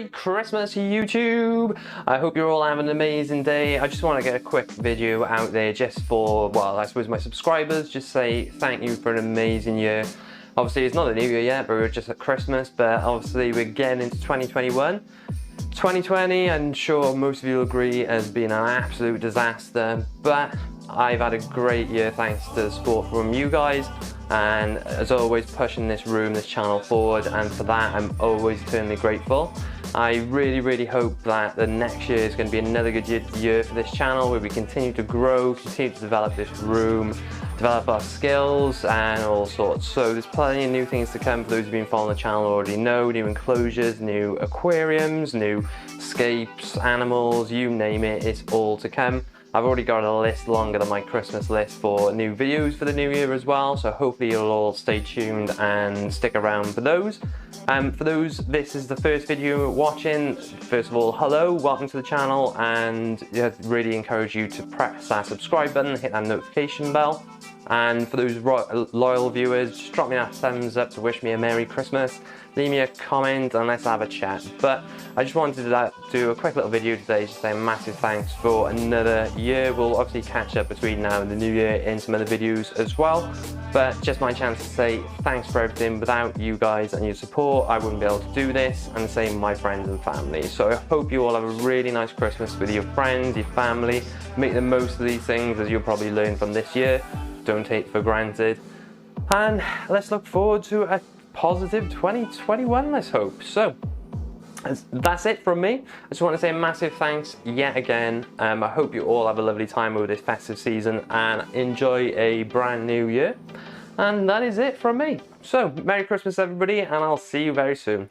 Merry Christmas, YouTube! I hope you're all having an amazing day. I just want to get a quick video out there just for, well, I suppose my subscribers, just say thank you for an amazing year. Obviously, it's not the new year yet, but we're just at Christmas, but obviously we're getting into 2021. 2020, I'm sure most of you will agree, has been an absolute disaster, but I've had a great year thanks to the support from you guys, and as always pushing this channel forward, and for that I'm always eternally grateful. I really hope that the next year is going to be another good year for this channel, where we continue to grow, continue to develop this room, develop our skills and all sorts. So there's plenty of new things to come. For those who've been following the channel already know, new enclosures, new aquariums, new scapes, animals, you name it, it's all to come. I've already got a list longer than my Christmas list for new videos for the new year as well, so hopefully you'll all stay tuned and stick around for those. For those, this is the first video you're watching, first of all, hello, welcome to the channel, and I really encourage you to press that subscribe button, hit that notification bell. And for those loyal viewers, just drop me that thumbs up to wish me a Merry Christmas. Leave me a comment and let's have a chat. But I just wanted to do a quick little video today, just saying massive thanks for another year. We'll obviously catch up between now and the new year in some other videos as well. But just my chance to say thanks for everything. Without you guys and your support, I wouldn't be able to do this, and the same my friends and family. So I hope you all have a really nice Christmas with your friends, your family. Make the most of these things, as you'll probably learn from this year. Don't take it for granted, and let's look forward to a positive 2021, let's hope. So that's it from me. I just want to say a massive thanks yet again. I hope you all have a lovely time over this festive season and enjoy a brand new year, and that is it from me. So Merry Christmas everybody, and I'll see you very soon.